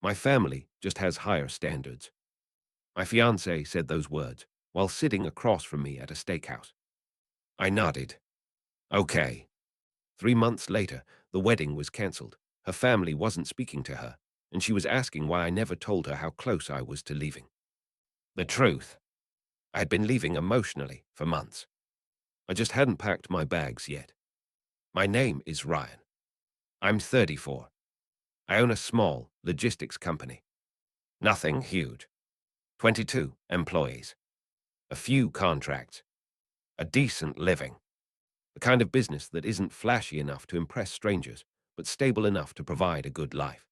My family just has higher standards. My fiancée said those words while sitting across from me at a steakhouse. I nodded. Okay. 3 months later, the wedding was cancelled. Her family wasn't speaking to her, and she was asking why I never told her how close I was to leaving. The truth, I had been leaving emotionally for months. I just hadn't packed my bags yet. My name is Ryan. I'm 34. I own a small logistics company. Nothing huge. 22 employees. A few contracts. A decent living. The kind of business that isn't flashy enough to impress strangers, but stable enough to provide a good life.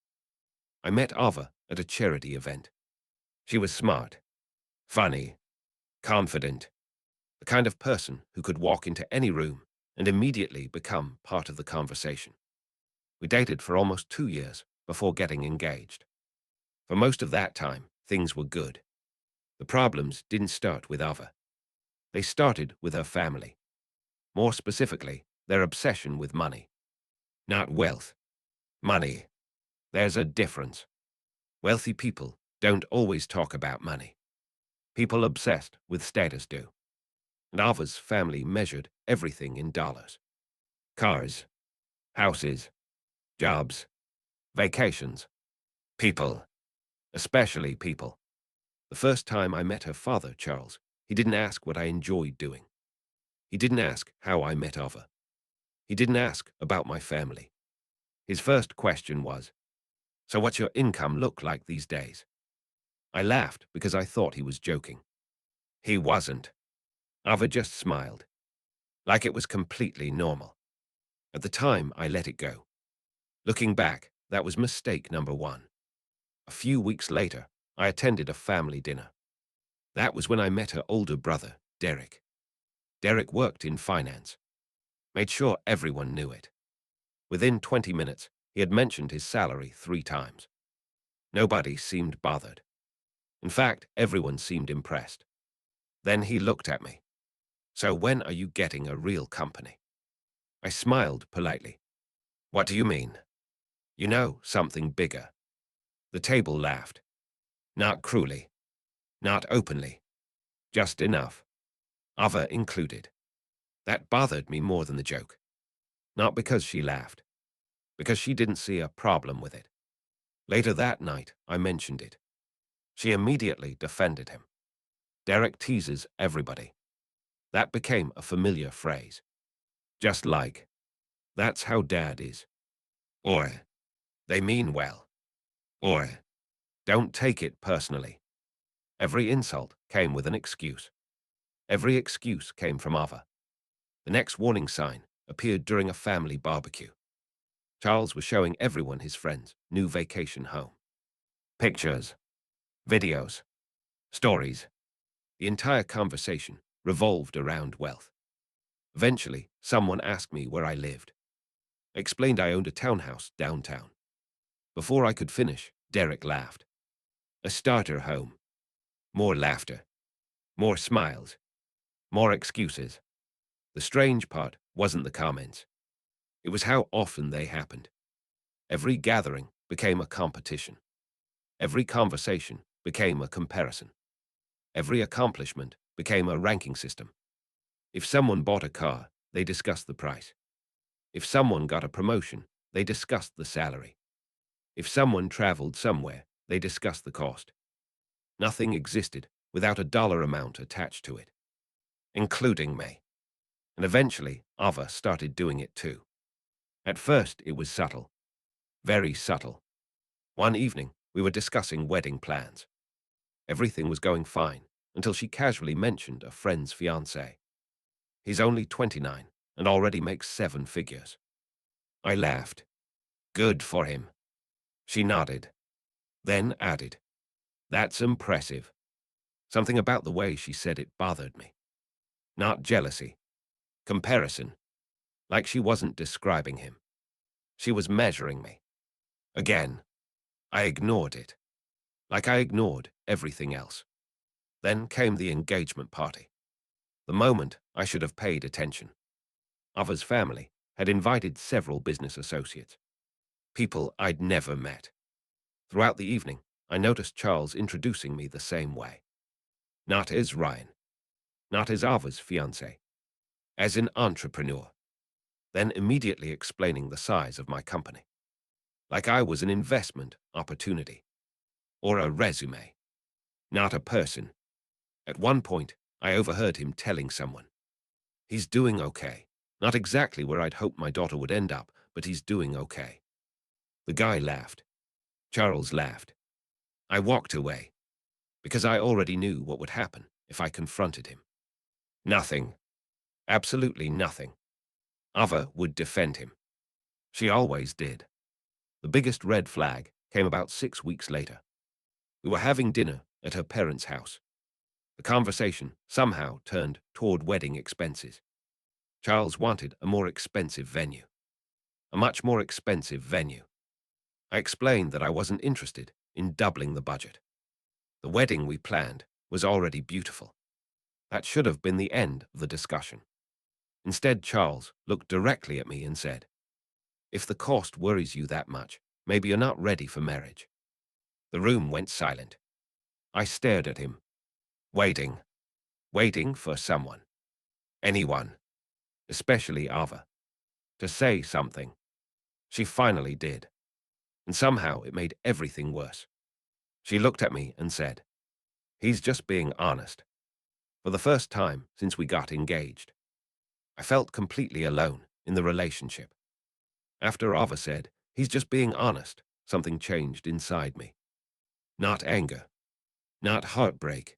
I met Ava at a charity event. She was smart, funny, confident, the kind of person who could walk into any room and immediately become part of the conversation. We dated for almost 2 years before getting engaged. For most of that time, things were good. The problems didn't start with Ava. They started with her family. More specifically, their obsession with money. Not wealth. Money. There's a difference. Wealthy people don't always talk about money. People obsessed with status do. And Ava's family measured everything in dollars. Cars, houses, jobs, vacations, people, especially people. The first time I met her father, Charles, he didn't ask what I enjoyed doing. He didn't ask how I met Ava. He didn't ask about my family. His first question was, "So what's your income look like these days?" I laughed because I thought he was joking. He wasn't. Ava just smiled, like it was completely normal. At the time, I let it go. Looking back, that was mistake number one. A few weeks later, I attended a family dinner. That was when I met her older brother, Derek. Derek worked in finance. Made sure everyone knew it. Within 20 minutes, he had mentioned his salary 3 times. Nobody seemed bothered. In fact, everyone seemed impressed. Then he looked at me. "So when are you getting a real company?" I smiled politely. "What do you mean?" "You know, something bigger." The table laughed. Not cruelly. Not openly. Just enough. Ava included. That bothered me more than the joke. Not because she laughed. Because she didn't see a problem with it. Later that night, I mentioned it. She immediately defended him. Derek teases everybody. That became a familiar phrase. Just like, "That's how Dad is." Or, "They mean well." Or, "Don't take it personally." Every insult came with an excuse. Every excuse came from Ava. The next warning sign appeared during a family barbecue. Charles was showing everyone his friend's new vacation home. Pictures, videos, stories. The entire conversation revolved around wealth. Eventually, someone asked me where I lived. I explained I owned a townhouse downtown. Before I could finish, Derek laughed. A starter home. More laughter. More smiles. More excuses. The strange part wasn't the comments. It was how often they happened. Every gathering became a competition. Every conversation became a comparison. Every accomplishment became a ranking system. If someone bought a car, they discussed the price. If someone got a promotion, they discussed the salary. If someone traveled somewhere, they discussed the cost. Nothing existed without a dollar amount attached to it, including me. And eventually, Ava started doing it too. At first, it was subtle. Very subtle. One evening, we were discussing wedding plans. Everything was going fine until she casually mentioned a friend's fiancé. He's only 29 and already makes 7 figures. I laughed. Good for him. She nodded, then added, "That's impressive." Something about the way she said it bothered me. Not jealousy. Comparison. Like she wasn't describing him. She was measuring me. Again, I ignored it. Like I ignored everything else. Then came the engagement party. The moment I should have paid attention. Ava's family had invited several business associates. People I'd never met. Throughout the evening, I noticed Charles introducing me the same way. Not as Ryan, not as Ava's fiancé, as an entrepreneur, then immediately explaining the size of my company, like I was an investment opportunity, or a resume, not a person. At one point, I overheard him telling someone, "He's doing okay. Not exactly where I'd hoped my daughter would end up, but he's doing okay." The guy laughed. Charles laughed. I walked away, because I already knew what would happen if I confronted him. Nothing. Absolutely nothing. Ava would defend him. She always did. The biggest red flag came about 6 weeks later. We were having dinner at her parents' house. The conversation somehow turned toward wedding expenses. Charles wanted a more expensive venue. A much more expensive venue. I explained that I wasn't interested in doubling the budget. The wedding we planned was already beautiful. That should have been the end of the discussion. Instead, Charles looked directly at me and said, "If the cost worries you that much, maybe you're not ready for marriage." The room went silent. I stared at him, waiting for someone, anyone, especially Ava, to say something. She finally did, and somehow it made everything worse. She looked at me and said, "He's just being honest." For the first time since we got engaged, I felt completely alone in the relationship. After Ava said, "He's just being honest," something changed inside me. Not anger, not heartbreak,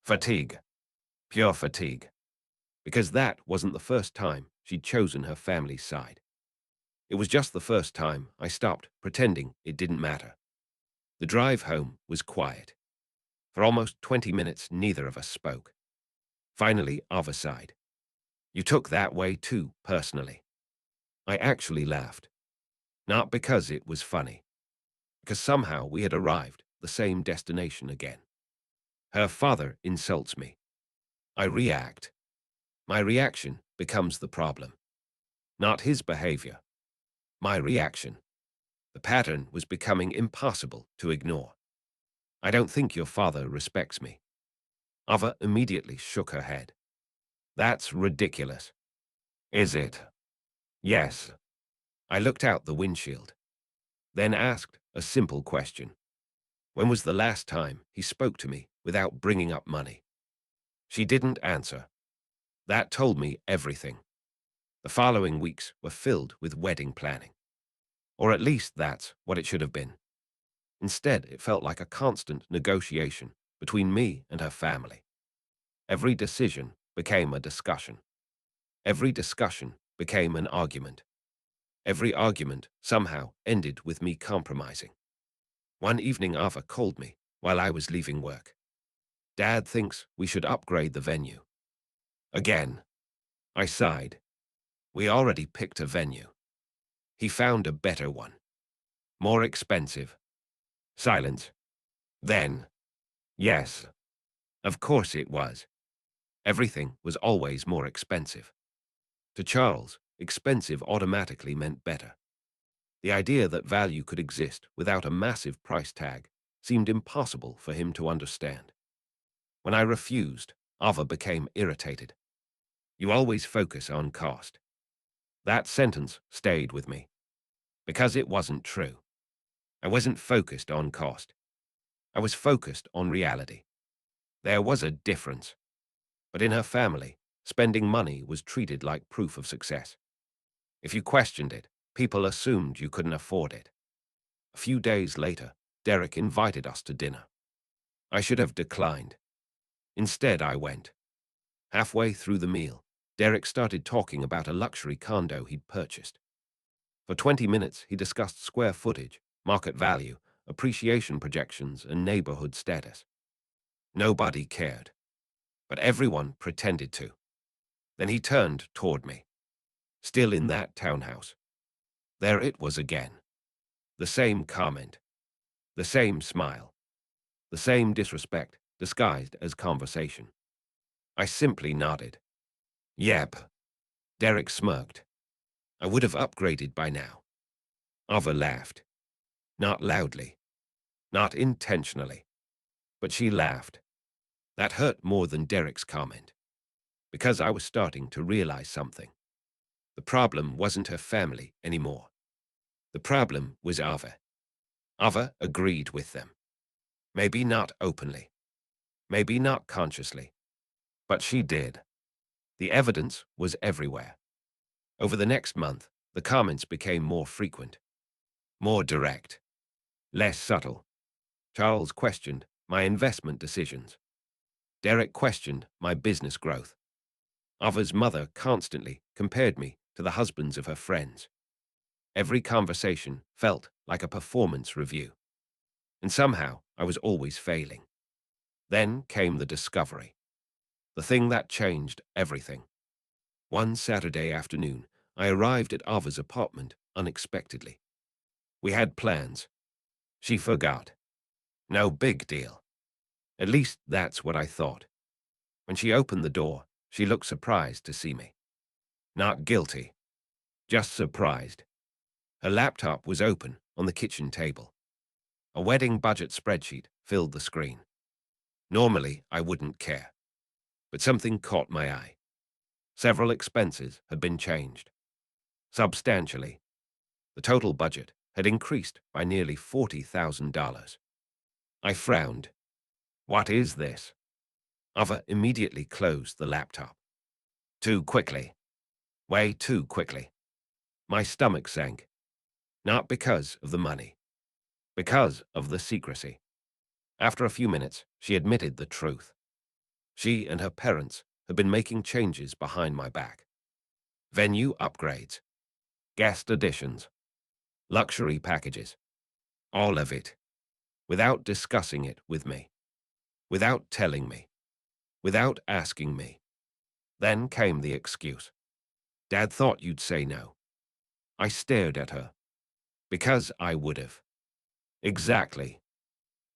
fatigue, pure fatigue. Because that wasn't the first time she'd chosen her family's side. It was just the first time I stopped pretending it didn't matter. The drive home was quiet. For almost 20 minutes, neither of us spoke. Finally, Ava sighed. "You took that way too, personally." I actually laughed. Not because it was funny, because somehow we had arrived at the same destination again. Her father insults me. I react. My reaction becomes the problem. Not his behavior. My reaction. The pattern was becoming impossible to ignore. "I don't think your father respects me." Ava immediately shook her head. "That's ridiculous." "Is it?" "Yes." I looked out the windshield, then asked a simple question. When was the last time he spoke to me without bringing up money? She didn't answer. That told me everything. The following weeks were filled with wedding planning. Or at least that's what it should have been. Instead, it felt like a constant negotiation between me and her family. Every decision became a discussion. Every discussion became an argument. Every argument somehow ended with me compromising. One evening, Ava called me while I was leaving work. "Dad thinks we should upgrade the venue." Again. I sighed. We already picked a venue. He found a better one. More expensive. Silence. Then. Yes. Of course it was. Everything was always more expensive. To Charles, expensive automatically meant better. The idea that value could exist without a massive price tag seemed impossible for him to understand. When I refused, Ava became irritated. "You always focus on cost." That sentence stayed with me, because it wasn't true. I wasn't focused on cost. I was focused on reality. There was a difference. But in her family, spending money was treated like proof of success. If you questioned it, people assumed you couldn't afford it. A few days later, Derek invited us to dinner. I should have declined. Instead, I went. Halfway through the meal, Derek started talking about a luxury condo he'd purchased. For 20 minutes, he discussed square footage, market value, appreciation projections, and neighborhood status. Nobody cared, but everyone pretended to. Then he turned toward me. Still in that townhouse. There it was again. The same comment. The same smile. The same disrespect disguised as conversation. I simply nodded. "Yep." Derek smirked. "I would have upgraded by now." Ava laughed. Not loudly. Not intentionally, but she laughed. That hurt more than Derek's comment, because I was starting to realize something. The problem wasn't her family anymore. The problem was Ava. Ava agreed with them. Maybe not openly, maybe not consciously, but she did. The evidence was everywhere. Over the next month, the comments became more frequent, more direct, less subtle. Charles questioned my investment decisions. Derek questioned my business growth. Ava's mother constantly compared me to the husbands of her friends. Every conversation felt like a performance review. And somehow I was always failing. Then came the discovery. The thing that changed everything. One Saturday afternoon, I arrived at Ava's apartment unexpectedly. We had plans. She forgot. No big deal. At least that's what I thought. When she opened the door, she looked surprised to see me. Not guilty, just surprised. Her laptop was open on the kitchen table. A wedding budget spreadsheet filled the screen. Normally, I wouldn't care, but something caught my eye. Several expenses had been changed. Substantially. The total budget had increased by nearly $40,000. I frowned. What is this? Ava immediately closed the laptop. Too quickly. Way too quickly. My stomach sank. Not because of the money. Because of the secrecy. After a few minutes, she admitted the truth. She and her parents had been making changes behind my back. Venue upgrades. Guest additions. Luxury packages. All of it. Without discussing it with me. Without telling me. Without asking me. Then came the excuse. Dad thought you'd say no. I stared at her. Because I would have. Exactly.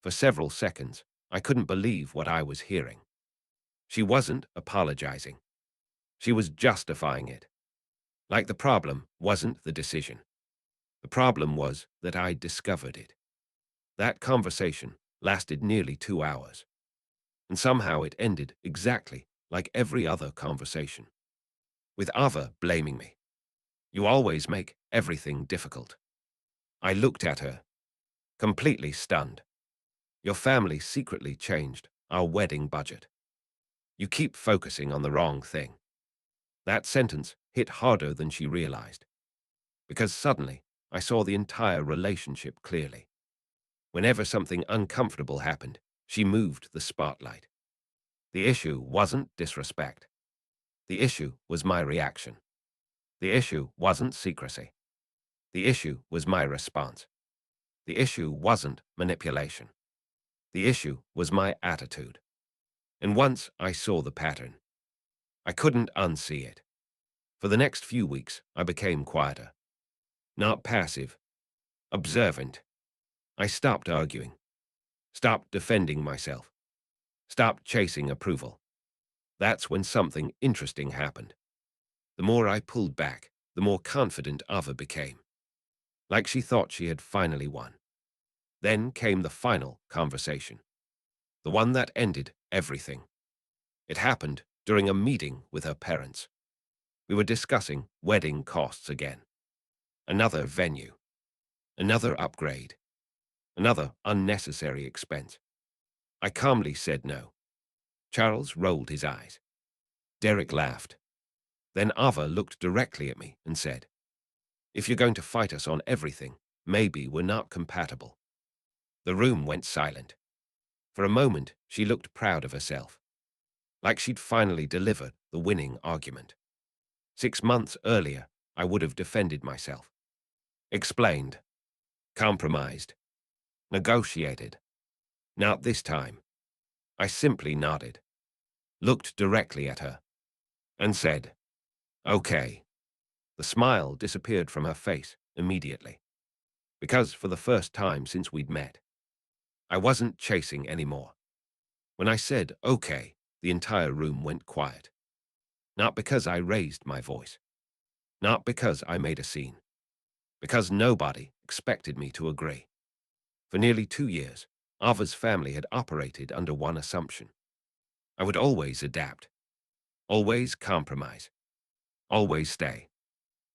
For several seconds, I couldn't believe what I was hearing. She wasn't apologizing. She was justifying it. Like the problem wasn't the decision. The problem was that I discovered it. That conversation lasted nearly 2 hours. And somehow it ended exactly like every other conversation. With Ava blaming me. You always make everything difficult. I looked at her, completely stunned. Your family secretly changed our wedding budget. You keep focusing on the wrong thing. That sentence hit harder than she realized. Because suddenly, I saw the entire relationship clearly. Whenever something uncomfortable happened, she moved the spotlight. The issue wasn't disrespect. The issue was my reaction. The issue wasn't secrecy. The issue was my response. The issue wasn't manipulation. The issue was my attitude. And once I saw the pattern, I couldn't unsee it. For the next few weeks, I became quieter. Not passive, observant. I stopped arguing, stopped defending myself, stopped chasing approval. That's when something interesting happened. The more I pulled back, the more confident Ava became. Like she thought she had finally won. Then came the final conversation. The one that ended everything. It happened during a meeting with her parents. We were discussing wedding costs again. Another venue. Another upgrade. Another unnecessary expense. I calmly said no. Charles rolled his eyes. Derek laughed. Then Ava looked directly at me and said, if you're going to fight us on everything, maybe we're not compatible. The room went silent. For a moment, she looked proud of herself. Like she'd finally delivered the winning argument. 6 months earlier, I would have defended myself. Explained. Compromised. Negotiated. Not this time. I simply nodded. Looked directly at her. And said, okay. The smile disappeared from her face immediately. Because for the first time since we'd met, I wasn't chasing anymore. When I said, okay, the entire room went quiet. Not because I raised my voice. Not because I made a scene. Because nobody expected me to agree. For nearly 2 years, Ava's family had operated under one assumption. I would always adapt, always compromise, always stay.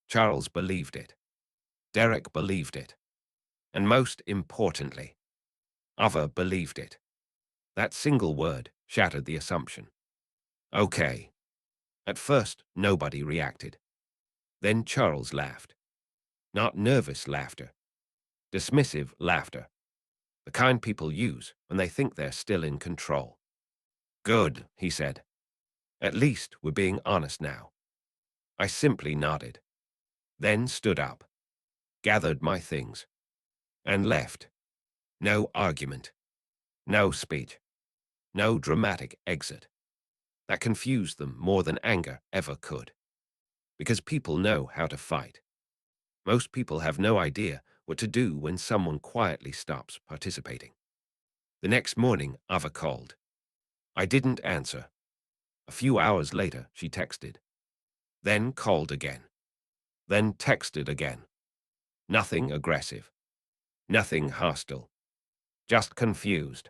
Charles believed it. Derek believed it. And most importantly, Ava believed it. That single word shattered the assumption. Okay. At first, nobody reacted. Then Charles laughed. Not nervous laughter. Dismissive laughter. The kind people use when they think they're still in control. Good, he said. At least we're being honest now. I simply nodded. Then stood up, gathered my things, and left. No argument. No speech. No dramatic exit. That confused them more than anger ever could. Because people know how to fight. Most people have no idea what to do when someone quietly stops participating. The next morning, Ava called. I didn't answer. A few hours later, she texted. Then called again. Then texted again. Nothing aggressive. Nothing hostile. Just confused.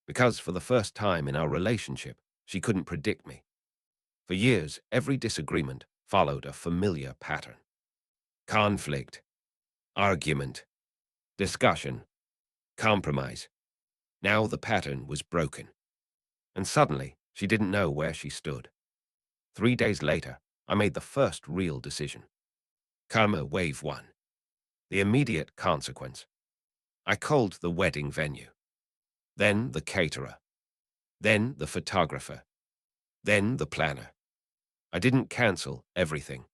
Because for the first time in our relationship, she couldn't predict me. For years, every disagreement followed a familiar pattern. Conflict, argument, discussion, compromise. Now the pattern was broken. And suddenly, she didn't know where she stood. 3 days later, I made the first real decision. Karma wave 1. The immediate consequence. I called the wedding venue. Then the caterer. Then the photographer. Then the planner. I didn't cancel everything.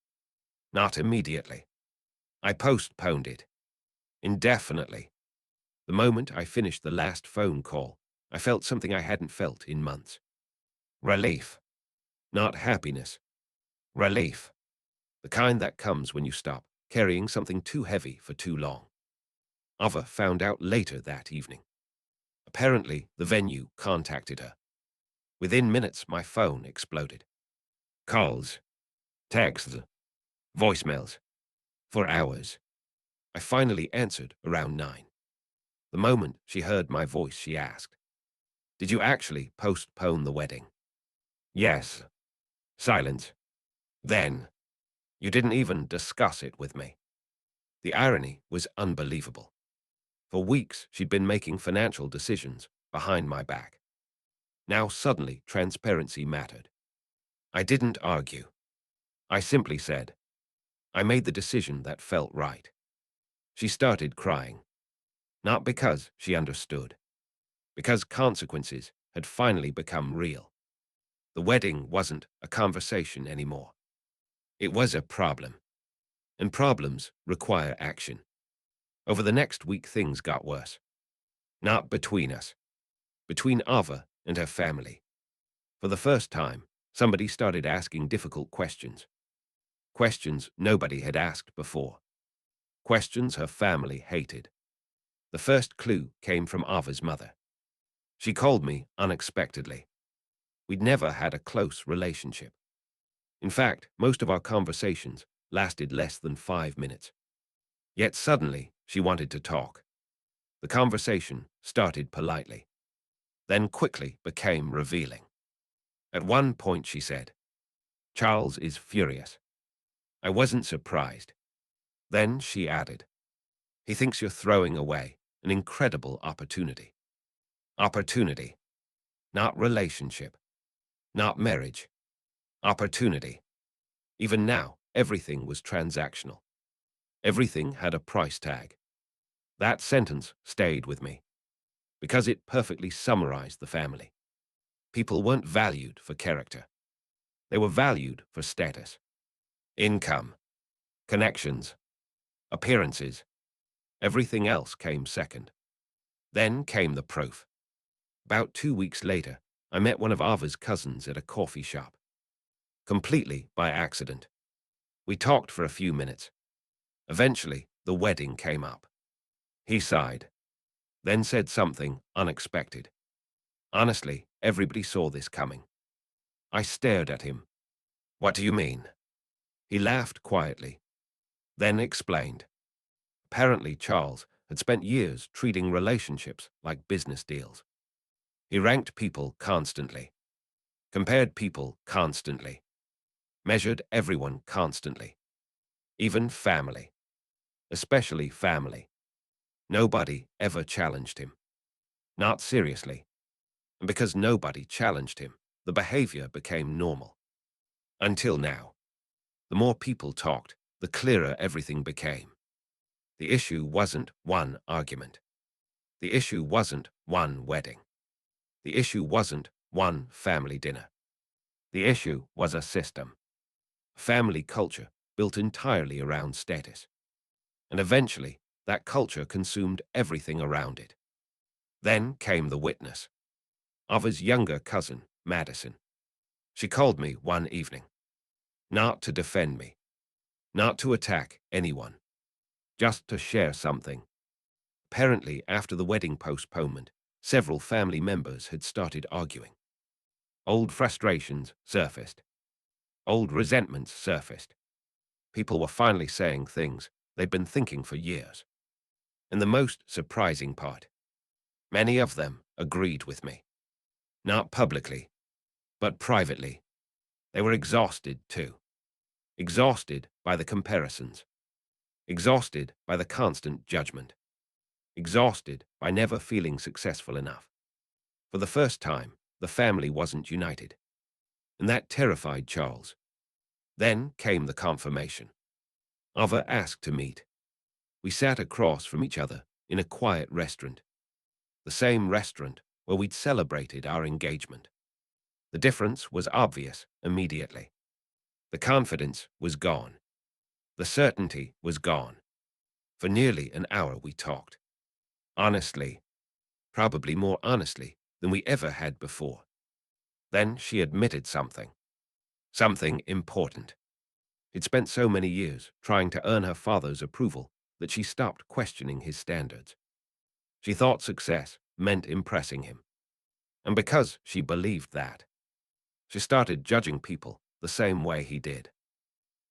Not immediately. I postponed it. Indefinitely. The moment I finished the last phone call, I felt something I hadn't felt in months. Relief. Not happiness. Relief. The kind that comes when you stop carrying something too heavy for too long. Ava found out later that evening. Apparently, the venue contacted her. Within minutes, my phone exploded. Calls, texts, voicemails. For hours. I finally answered around 9. The moment she heard my voice, she asked, "Did you actually postpone the wedding?" Yes. Silence. Then, "You didn't even discuss it with me." The irony was unbelievable. For weeks, she'd been making financial decisions behind my back. Now suddenly, transparency mattered. I didn't argue. I simply said, I made the decision that felt right. She started crying. Not because she understood. Because consequences had finally become real. The wedding wasn't a conversation anymore. It was a problem. And problems require action. Over the next week, things got worse. Not between us. Between Ava and her family. For the first time, somebody started asking difficult questions. Questions nobody had asked before. Questions her family hated. The first clue came from Ava's mother. She called me unexpectedly. We'd never had a close relationship. In fact, most of our conversations lasted less than 5 minutes. Yet suddenly, she wanted to talk. The conversation started politely, then quickly became revealing. At one point, she said, "Charles is furious." I wasn't surprised. Then she added, "He thinks you're throwing away an incredible opportunity." Opportunity. Not relationship. Not marriage. Opportunity. Even now, everything was transactional. Everything had a price tag. That sentence stayed with me because it perfectly summarized the family. People weren't valued for character. They were valued for status, income, connections, appearances. Everything else came second. Then came the proof. About 2 weeks later, I met one of Ava's cousins at a coffee shop. Completely by accident. We talked for a few minutes. Eventually, the wedding came up. He sighed, then said something unexpected. Honestly, everybody saw this coming. I stared at him. "What do you mean?" He laughed quietly, then explained. Apparently, Charles had spent years treating relationships like business deals. He ranked people constantly, compared people constantly, measured everyone constantly, even family, especially family. Nobody ever challenged him. Not seriously. And because nobody challenged him, the behavior became normal. Until now. The more people talked, the clearer everything became. The issue wasn't one argument. The issue wasn't one wedding. The issue wasn't one family dinner. The issue was a system. Family culture built entirely around status. And eventually, that culture consumed everything around it. Then came the witness. Ava's younger cousin, Madison. She called me one evening. Not to defend me. Not to attack anyone. Just to share something. Apparently, after the wedding postponement, several family members had started arguing. Old frustrations surfaced. Old resentments surfaced. People were finally saying things they'd been thinking for years. And the most surprising part, many of them agreed with me. Not publicly, but privately. They were exhausted too. Exhausted by the comparisons. Exhausted by the constant judgment. Exhausted by never feeling successful enough. For the first time, the family wasn't united. And that terrified Charles. Then came the confirmation. Ava asked to meet. We sat across from each other in a quiet restaurant. The same restaurant where we'd celebrated our engagement. The difference was obvious immediately. The confidence was gone. The certainty was gone. For nearly an hour we talked. Honestly. Probably more honestly than we ever had before. Then she admitted something. Something important. She'd spent so many years trying to earn her father's approval that she stopped questioning his standards. She thought success meant impressing him. And because she believed that, she started judging people the same way he did,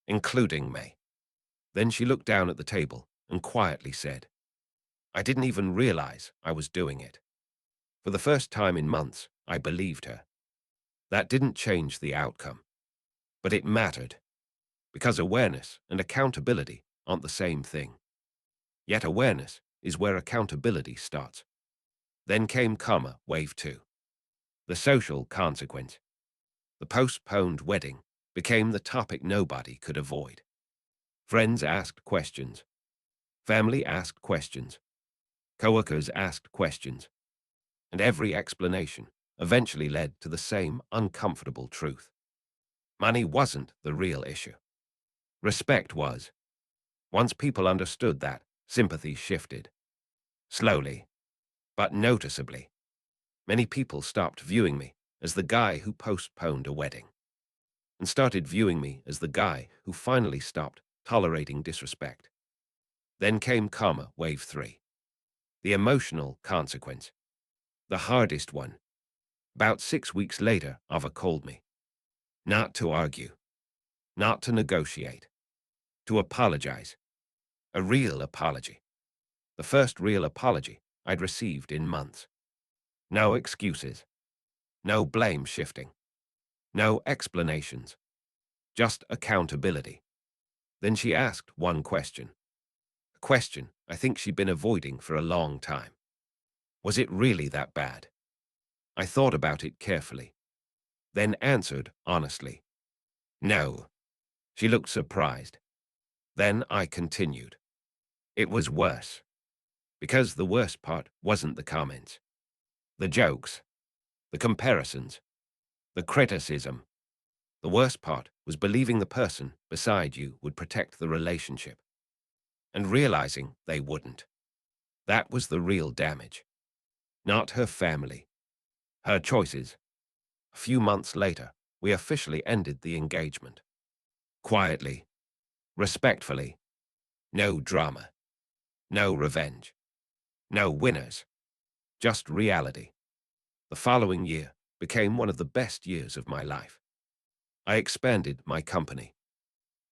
including me. Then she looked down at the table and quietly said, I didn't even realize I was doing it. For the first time in months, I believed her. That didn't change the outcome. But it mattered, because awareness and accountability aren't the same thing. Yet awareness is where accountability starts. Then came karma, wave 2. The social consequence. The postponed wedding became the topic nobody could avoid. Friends asked questions. Family asked questions. Coworkers asked questions. And every explanation eventually led to the same uncomfortable truth. Money wasn't the real issue. Respect was. Once people understood that, sympathy shifted. Slowly, but noticeably. Many people stopped viewing me as the guy who postponed a wedding, and started viewing me as the guy who finally stopped tolerating disrespect. Then came karma, wave 3. The emotional consequence. The hardest one. About 6 weeks later, Ava called me. Not to argue. Not to negotiate. To apologize. A real apology. The first real apology I'd received in months. No excuses. No blame shifting. No explanations. Just accountability. Then she asked one question. A question I think she'd been avoiding for a long time. Was it really that bad? I thought about it carefully, then answered honestly. No. She looked surprised. Then I continued. It was worse. Because the worst part wasn't the comments, the jokes, the comparisons, the criticism. The worst part was believing the person beside you would protect the relationship, and realizing they wouldn't. That was the real damage. Not her family, her choices. A few months later, we officially ended the engagement. Quietly, respectfully. No drama. No revenge. No winners. Just reality. The following year became one of the best years of my life. I expanded my company,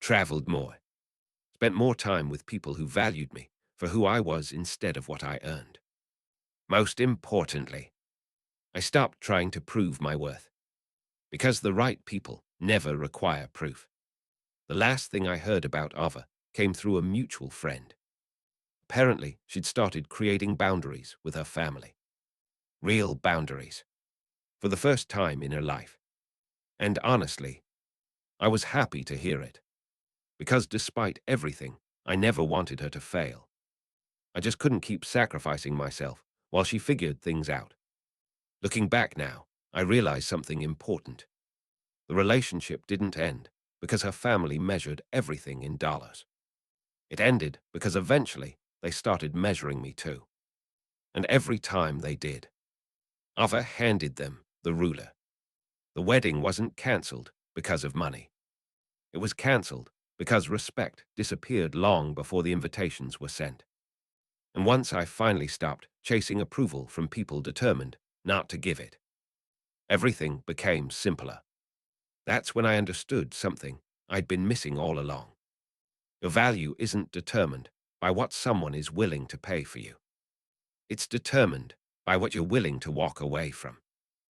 traveled more, spent more time with people who valued me for who I was instead of what I earned. Most importantly, I stopped trying to prove my worth, because the right people never require proof. The last thing I heard about Ava came through a mutual friend. Apparently, she'd started creating boundaries with her family. Real boundaries. For the first time in her life. And honestly, I was happy to hear it. Because despite everything, I never wanted her to fail. I just couldn't keep sacrificing myself while she figured things out. Looking back now, I realized something important. The relationship didn't end because her family measured everything in dollars. It ended because eventually they started measuring me too. And every time they did, Ava handed them the ruler. The wedding wasn't cancelled because of money. It was cancelled because respect disappeared long before the invitations were sent. And once I finally stopped chasing approval from people determined not to give it, everything became simpler. That's when I understood something I'd been missing all along. Your value isn't determined by what someone is willing to pay for you. It's determined by what you're willing to walk away from.